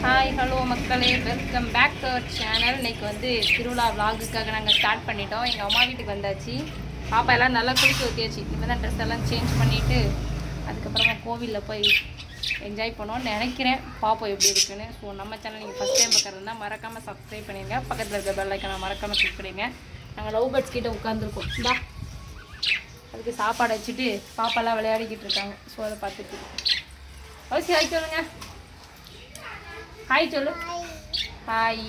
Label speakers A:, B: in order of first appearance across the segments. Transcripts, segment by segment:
A: Hi hello மக்களே, welcome back to our channel. இன்றைக்கி வந்து திருவிழா விலாகுக்காக நாங்கள் ஸ்டார்ட் பண்ணிட்டோம். எங்கள் அம்மா வீட்டுக்கு வந்தாச்சு. பாப்பா எல்லாம் நல்லா குளிக்க ஊற்றியாச்சு. இனிமேல் தான் ட்ரெஸ் எல்லாம் சேஞ்ச் பண்ணிவிட்டு அதுக்கப்புறமா கோவிலில் போய் என்ஜாய் பண்ணுவோன்னு நினைக்கிறேன். பார்ப்போம் எப்படி இருக்குன்னு. ஸோ நம்ம சேனல் நீங்கள் ஃபஸ்ட் டைம் பார்க்குறதுனா மறக்காமல் சப்ஸ்கிரைப் பண்ணிடுங்க. பக்கத்தில் இருக்க பெல் ஐக்கானை மறக்காமல் கிளிக் பண்ணிடுங்க. நாங்கள் லவ் பேர்ட்ஸ் கிட்டே உட்காந்துருக்கோம். இந்தா அதுக்கு சாப்பாடு வச்சுட்டு பாப்பாலாம் விளையாடிக்கிட்டு இருக்காங்க. ஸோ அதை பார்த்துட்டு ஓகே, ஹாய் சொல்லுங்க. ஹாய் சொல்லு. ஹாய்.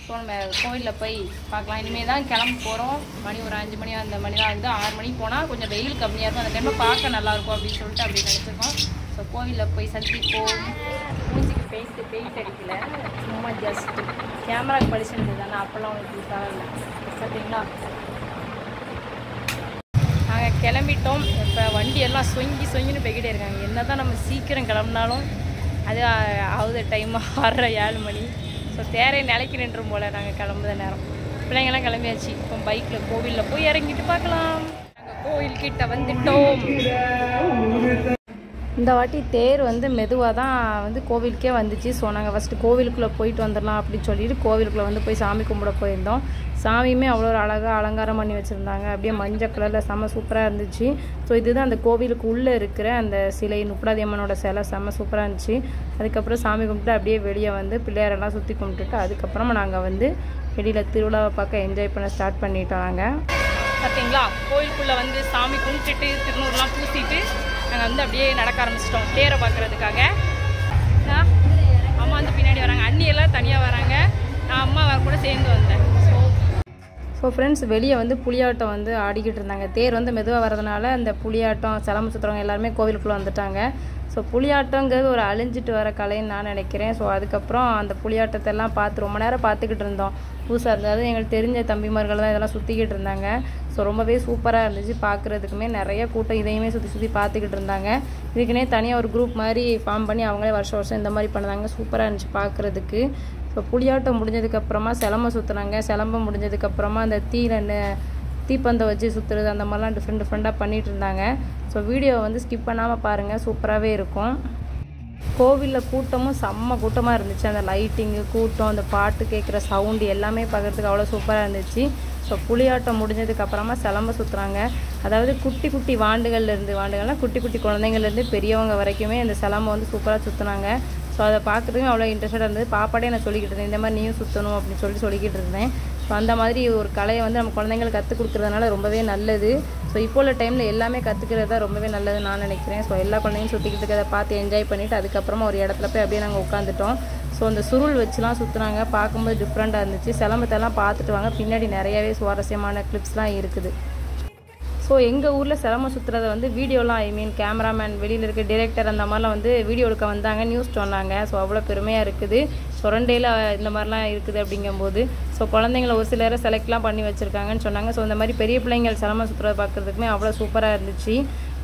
A: ஸோ நம்ம கோவிலில் போய் பார்க்கலாம். இனிமேல் தான் கிளம்ப போகிறோம். மணி ஒரு 5 மணி அந்த மணி தான் வந்து 6 மணிக்கு போனால் கொஞ்சம் வெயில் கம்மியாக இருக்கும். அந்த டைமில் பார்க்க நல்லாயிருக்கும் அப்படின்னு சொல்லிட்டு அப்படி நினச்சிருக்கோம். ஸோ கோவிலில் போய் சந்திப்போம். மூஞ்சிக்கு பெயிண்ட் அடிக்கல, சும்மா ஜஸ்ட்டு கேமராக்கு படிச்சுட்டு தானே, அப்போல்லாம் உங்களுக்கு யூஸாக இல்லை பார்த்தீங்களா. நாங்கள் கிளம்பிட்டோம். இப்போ வண்டியெல்லாம் சொங்கின்னு போய்கிட்டே இருக்காங்க. என்ன தான் நம்ம சீக்கிரம் கிளம்புனாலும் அது ஆகுது டைம் 6:30-7 மணி. ஸோ தேரை நிலைக்கு நின்றும் போல் நாங்கள் கிளம்புத நேரம். பிள்ளைங்கள்லாம் கிளம்பியாச்சு. இப்போ பைக்கில் கோவிலில் போய் இறங்கிட்டு பார்க்கலாம். நாங்கள் கோவில்கிட்ட வந்துட்டோம். இந்த வாட்டி தேர் வந்து மெதுவாக தான் வந்து கோவிலுக்கே வந்துச்சு. ஸோ நாங்கள் ஃபஸ்ட்டு கோவிலுக்குள்ளே போயிட்டு வந்துடலாம் அப்படின்னு சொல்லிட்டு கோவிலுக்குள்ளே வந்து போய் சாமி கும்பிட போயிருந்தோம். சாமியுமே அவ்வளோ ஒரு அழகாக அலங்காரம் பண்ணி வச்சுருந்தாங்க. அப்படியே மஞ்சள் கலரில் செம்ம சூப்பராக இருந்துச்சு. ஸோ இதுதான் அந்த கோவிலுக்கு உள்ளே இருக்கிற அந்த சிலை, முப்படாதி அம்மனோட சிலை செம்ம சூப்பராக இருந்துச்சு. அதுக்கப்புறம் சாமி கும்பிட்டு அப்படியே வெளியே வந்து பிள்ளையாரெல்லாம் சுற்றி கும்பிட்டுட்டு அதுக்கப்புறமா நாங்கள் வந்து வெளியில் திருவிழாவை பார்க்க என்ஜாய் பண்ண ஸ்டார்ட் பண்ணிட்டோம். நாங்கள் பார்த்தீங்களா கோவிலுக்குள்ளே வந்து சாமி கும்பிட்டுட்டு திருநூறுலாம் பூசிட்டு நாங்கள் வந்து அப்படியே நடக்க ஆரம்பிச்சிட்டோம் தேரை பார்க்குறதுக்காக. அம்மா வந்து பின்னாடி வராங்க, அண்ணியெல்லாம் தனியாக வராங்க, நான் அம்மா கூட சேர்ந்து வந்தேன். ஸோ ஃப்ரெண்ட்ஸ், வெளியே வந்து புலியாட்டம் வந்து ஆடிக்கிட்டு இருந்தாங்க. தேர் வந்து மெதுவாக வரதுனால அந்த புலியாட்டம் சிலம்பு சுற்றுறவங்க எல்லாருமே கோவிலுக்குள்ளே வந்துட்டாங்க. ஸோ புலியாட்டங்கிறது ஒரு அழிஞ்சிட்டு வர கலைன்னு நான் நினைக்கிறேன். ஸோ அதுக்கப்புறம் அந்த புலியாட்டத்தை எல்லாம் பார்த்து ரொம்ப நேரம் பார்த்துக்கிட்டு இருந்தோம். புதுசாக இருந்தது, எங்களுக்கு தெரிஞ்ச தம்பிமார்கள் தான் இதெல்லாம் சுற்றிக்கிட்டு இருந்தாங்க. ஸோ ரொம்பவே சூப்பராக இருந்துச்சு பார்க்குறதுக்குமே. நிறைய கூட்டம் இதையுமே சுற்றி பார்த்துக்கிட்டு இருந்தாங்க. இதுக்குன்னே தனியாக ஒரு குரூப் மாதிரி ஃபார்ம் பண்ணி அவங்களே வருஷம் இந்த மாதிரி பண்ணாங்க. சூப்பராக இருந்துச்சு பார்க்குறதுக்கு. ஸோ புலியாட்டம் முடிஞ்சதுக்கப்புறமா சிலம்பை சுற்றுனாங்க. சிலம்பம் முடிஞ்சதுக்கப்புறமா அந்த தீப்பந்தம் வச்சு சுற்றுறது அந்த மாதிரிலாம் டிஃப்ரெண்ட்டாக பண்ணிகிட்டு இருந்தாங்க. ஸோ வீடியோவை வந்து ஸ்கிப் பண்ணாமல் பாருங்கள், சூப்பராகவே இருக்கும். கோவிலில் கூட்டமும் செம்ம கூட்டமாக இருந்துச்சு. அந்த லைட்டிங்கு, கூட்டம், அந்த பாட்டு கேட்குற சவுண்டு எல்லாமே பார்க்குறதுக்கு அவ்வளோ சூப்பராக இருந்துச்சு. ஸோ புலியாட்டம் முடிஞ்சதுக்கப்புறமா சிலம்ப சுற்றுறாங்க. அதாவது குட்டி வாண்டுகள்னால் குட்டி குழந்தைங்கள்லேருந்து பெரியவங்க வரைக்குமே அந்த சிலம்பை வந்து சூப்பராக சுற்றுனாங்க. ஸோ அதை பார்க்குறதுக்கும் அவ்வளோ இன்ட்ரெஸ்டாக இருந்தது. பாப்பாட்டே நான் சொல்லிக்கிட்டு இருந்தேன், இந்த மாதிரி நீயும் சுற்றணும் அப்படின்னு சொல்லிக்கிட்டு இருந்தேன். ஸோ அந்த மாதிரி ஒரு கலையை வந்து நம்ம குழந்தைங்களுக்கு கற்றுக் கொடுக்குறதுனால ரொம்பவே நல்லது. ஸோ இப்போ உள்ள டைமில் எல்லாமே கற்றுக்கிறது தான் ரொம்பவே நல்லதுன்னு நான் நினைக்கிறேன். ஸோ எல்லா குழந்தைங்களும் சுற்றிக்கிட்டு அதை பார்த்து என்ஜாய் பண்ணிவிட்டு அதுக்கப்புறமா ஒரு இடத்துல போய் அப்படியே நாங்கள் உட்காந்துட்டோம். ஸோ அந்த சுருள் வச்சுலாம் சுற்றுனாங்க, பார்க்கும்போது டிஃப்ரெண்ட்டாக இருந்துச்சு. சிலம்பத்தெல்லாம் பார்த்துட்டு வாங்க, பின்னாடி நிறையவே சுவாரஸ்யமான கிளிப்ஸ்லாம் இருக்குது. ஸோ எங்கள் ஊரில் சிலம்பம் சுற்றுறத வந்து வீடியோலாம் கேமராமேன், வெளியில் இருக்க டிரெக்டர் அந்த மாதிரிலாம் வந்து வீடியோ எடுக்க வந்தாங்க, நியூஸ் சொன்னாங்க. ஸோ அவ்வளோ பெருமையாக இருக்குது. சொரண்டையில் இந்த மாதிரிலாம் இருக்குது அப்படிங்கும்போது. ஸோ குழந்தைங்கள ஒரு சிலரை செலக்ட்லாம் பண்ணி வச்சுருக்காங்கன்னு சொன்னாங்க. ஸோ இந்த மாதிரி பெரிய பிள்ளைங்கள் சிலம்பம் சுற்றுறத பார்க்குறதுக்குமே அவ்வளோ சூப்பராக இருந்துச்சு.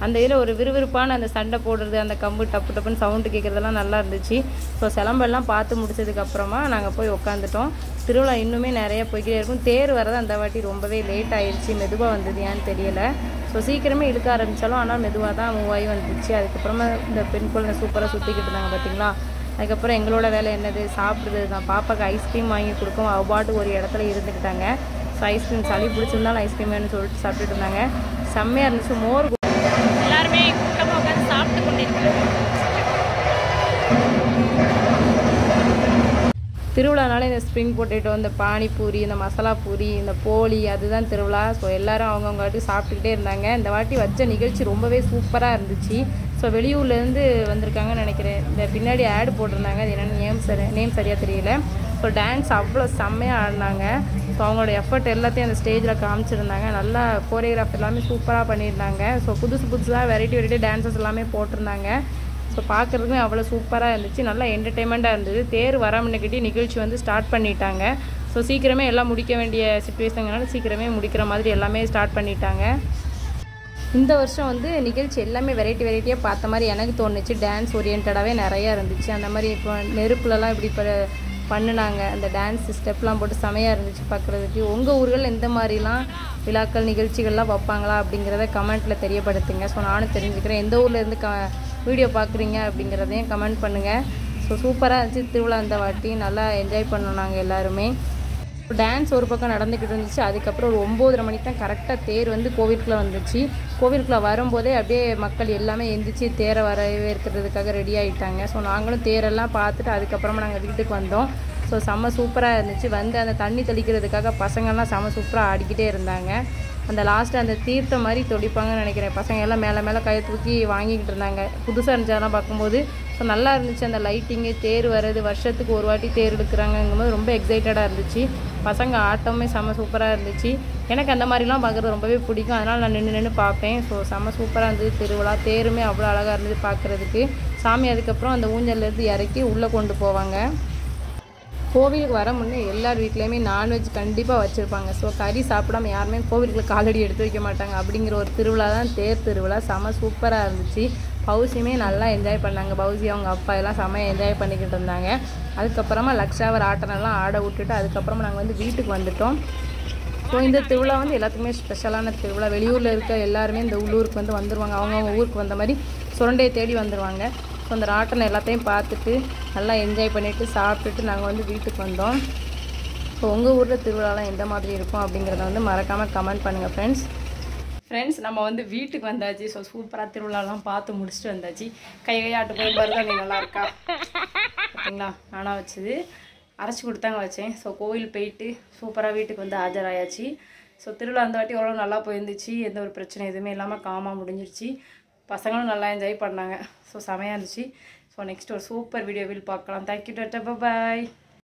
A: அந்த இதில் ஒரு விறுவிறுப்பான அந்த சண்டை போடுறது, அந்த கம்பு டப்புன்னு சவுண்டு கேட்குறதெல்லாம் நல்லா இருந்துச்சு. ஸோ சிலம்பெல்லாம் பார்த்து முடிச்சதுக்கப்புறமா நாங்கள் போய் உட்காந்துட்டோம். திருவிழா இன்னுமே நிறைய போய்கிட்டே இருக்கும். தேர் வரது அந்த வாட்டி ரொம்பவே லேட் ஆயிடுச்சு, மெதுவாக வந்தது ஏன்னு தெரியலை. ஸோ சீக்கிரமே இழுக்க ஆரம்பித்தாலும் ஆனால் மெதுவாக தான் மூவ் ஆகி வந்துச்சு. அதுக்கப்புறமா இந்த பெண் குழந்தை சூப்பராக சுற்றிக்கிட்டு இருந்தாங்க பார்த்தீங்களா. அதுக்கப்புறம் எங்களோட வேலை என்னது, சாப்பிட்றது தான். பாப்பாவுக்கு ஐஸ்கிரீம் வாங்கி கொடுக்கும், அவ்வாட்டு ஒரு இடத்துல இருந்துக்கிட்டாங்க. ஸோ ஐஸ்கிரீம் சளி பிடிச்சிருந்தாலும் ஐஸ்கிரீம் வேணும்னு சொல்லிட்டு சாப்பிட்டுட்டு இருந்தாங்க. செம்மையாக இருந்துச்சு. மோர் எல்லாருமே கூட்டமாக உட்காந்து சாப்பிட்டு கொண்டிருக்காங்க. திருவிழானால இந்த ஸ்ப்ரிங் பொட்டேட்டோ, இந்த பானிபூரி, இந்த மசாலா பூரி, இந்த போலி, அதுதான் திருவிழா. ஸோ எல்லோரும் அவங்கவுங்க வாட்டி சாப்பிட்டுக்கிட்டே இருந்தாங்க. இந்த வாட்டி வச்ச நிகழ்ச்சி ரொம்பவே சூப்பராக இருந்துச்சு. ஸோ வெளியூர்லேருந்து வந்திருக்காங்கன்னு நினைக்கிறேன். இந்த பின்னாடி ஆடு போட்டிருந்தாங்க, அது என்னென்னு நேம் சரியாக தெரியல. ஸோ டான்ஸ் அவ்வளோ செம்மையாக ஆடினாங்க. ஸோ அவங்களோட எஃபர்ட் எல்லாத்தையும் அந்த ஸ்டேஜில் காமிச்சிருந்தாங்க. நல்லா கோரியோகிராஃப் எல்லாமே சூப்பராக பண்ணியிருந்தாங்க. ஸோ புதுசாக வெரைட்டி டான்ஸஸ் எல்லாமே போட்டிருந்தாங்க. ஸோ பார்க்குறதுக்குமே அவ்வளோ சூப்பராக இருந்துச்சு. நல்லா என்டர்டெயின்மெண்ட்டாக இருந்தது. தேர் வராமன்னுக்கிட்டே நிகழ்ச்சி வந்து ஸ்டார்ட் பண்ணிட்டாங்க. ஸோ சீக்கிரமே எல்லாம் முடிக்க வேண்டிய சிச்சுவேஷன்னால சீக்கிரமே முடிக்கிற மாதிரி எல்லாமே ஸ்டார்ட் பண்ணிட்டாங்க. இந்த வருஷம் வந்து நிகழ்ச்சி எல்லாமே வெரைட்டியாக பார்த்த மாதிரி எனக்கு தோணுச்சு. டான்ஸ் ஓரியன்டாகவே நிறையா இருந்துச்சு. அந்த மாதிரி இப்போ நெருப்புலலாம் இப்படி பண்ணினாங்க, அந்த டான்ஸ் ஸ்டெப்லாம் போட்டு செமையாக இருந்துச்சு பார்க்குறதுக்கு. உங்கள் ஊர்கள் எந்த மாதிரிலாம் விழாக்கள் நிகழ்ச்சிகள்லாம் வைப்பாங்களா அப்படிங்கிறத கமெண்ட்டில் தெரியப்படுத்துங்க. ஸோ நானும் தெரிஞ்சுக்கிறேன் எந்த ஊரில் இருந்து வீடியோ பார்க்குறீங்க அப்படிங்கிறதையும் கமெண்ட் பண்ணுங்கள். ஸோ சூப்பராக இருந்துச்சு திருவிழா இந்த வாட்டி. நல்லா என்ஜாய் பண்ணோம் நாங்கள் எல்லாருமே. டான்ஸ் ஒரு பக்கம் நடந்துக்கிட்டு இருந்துச்சு. அதுக்கப்புறம் ஒரு 9:30 மணிக்கு தான் கரெக்டாக தேர் வந்து கோவிலுக்குள்ளே வந்துச்சு. கோவிலுக்குள்ளே வரும்போதே அப்படியே மக்கள் எல்லாமே எந்திரிச்சு தேரை வரவேற்கிறதுக்காக ரெடி ஆகிட்டாங்க. ஸோ நாங்களும் தேரெல்லாம் பார்த்துட்டு அதுக்கப்புறமா நாங்கள் வீட்டுக்கு வந்தோம். ஸோ செம்ம சூப்பராக இருந்துச்சு. வந்து அந்த தண்ணி தெளிக்கிறதுக்காக பசங்கள்லாம் செம்ம சூப்பராக ஆடிக்கிட்டே இருந்தாங்க. அந்த லாஸ்ட்டு அந்த தீர்த்தம் மாதிரி தொடிப்பாங்கன்னு நினைக்கிறேன். பசங்க எல்லாம் மேலே மேலே கையை தூக்கி வாங்கிக்கிட்டு இருந்தாங்க. புதுசாக இருந்துச்சு அதெல்லாம் பார்க்கும்போது. ஸோ நல்லா இருந்துச்சு அந்த லைட்டிங்கு, தேர் வர்றது, வருஷத்துக்கு ஒரு வாட்டி தேர் எடுக்கிறாங்கங்கும்போது ரொம்ப எக்ஸைட்டடாக இருந்துச்சு. பசங்க ஆட்டமே செம்ம சூப்பராக இருந்துச்சு. எனக்கு அந்த மாதிரிலாம் பார்க்குறது ரொம்பவே பிடிக்கும். அதனால் நான் நின்று பார்ப்பேன். ஸோ செம்ம சூப்பராக இருந்தது திருவிழா. தேருமே அவ்வளோ அழகாக இருந்தது பார்க்குறதுக்கு. சாமி அதுக்கப்புறம் அந்த ஊஞ்சல்லேருந்து இறக்கி உள்ளே கொண்டு போவாங்க. கோவிலுக்கு வர முன்னே எல்லார் வீட்லேயுமே நான்வெஜ் கண்டிப்பாக வச்சுருப்பாங்க. ஸோ கறி சாப்பிடாம யாருமே கோவிலுக்குள்ள காலடி எடுத்து வைக்க மாட்டாங்க. அப்படிங்கிற ஒரு திருவிழா தான் தேர் திருவிழா. செம்ம சூப்பராக இருந்துச்சு. பௌசியுமே நல்லா என்ஜாய் பண்ணாங்க. பௌசி அவங்க அப்பா எல்லாம் செம்ம என்ஜாய் பண்ணிக்கிட்டு இருந்தாங்க. அதுக்கப்புறமா லக்ஷாவர் ஆட்டனெல்லாம் ஆட விட்டுட்டு அதுக்கப்புறமா நாங்கள் வந்து வீட்டுக்கு வந்துட்டோம். ஸோ இந்த திருவிழா வந்து எல்லாத்துக்குமே ஸ்பெஷலான திருவிழா. வெளியூரில் இருக்க எல்லாருமே இந்த உள்ளூருக்கு வந்து வந்துடுவாங்க. அவங்கவுங்க ஊருக்கு வந்த மாதிரி சுரண்டையை தேடி வந்துடுவாங்க. ஸோ அந்த ராட்டனை எல்லாத்தையும் பார்த்துட்டு நல்லா என்ஜாய் பண்ணிவிட்டு சாப்பிட்டுட்டு நாங்கள் வந்து வீட்டுக்கு வந்தோம். ஸோ உங்கள் ஊரில் திருவிழாலாம் எந்த மாதிரி இருக்கும் அப்படிங்கிறத வந்து மறக்காமல் கமெண்ட் பண்ணுங்கள் ஃப்ரெண்ட்ஸ். நம்ம வந்து வீட்டுக்கு வந்தாச்சு. ஸோ சூப்பராக திருவிழாலாம் பார்த்து முடிச்சுட்டு வந்தாச்சு. கையாட்டு போய் மருதாணி நல்லா இருக்கா பார்த்தீங்களா? நானாக வச்சது அரைச்சி கொடுத்தாங்க வச்சேன். ஸோ கோவில் போயிட்டு சூப்பராக வீட்டுக்கு வந்து ஆஜராயாச்சு. ஸோ திருவிழா அந்த வாட்டி எவ்வளோ நல்லா போயிருந்துச்சு. எந்த ஒரு பிரச்சனை எதுவுமே இல்லாமல் காமாக முடிஞ்சிருச்சு. பசங்களும் நல்லா என்ஜாய் பண்ணாங்க. ஸோ செமையாக இருந்துச்சு. ஸோ நெக்ஸ்ட் ஒரு சூப்பர் வீடியோவில் பார்க்கலாம். தேங்க்யூ டாட்டா பாய்.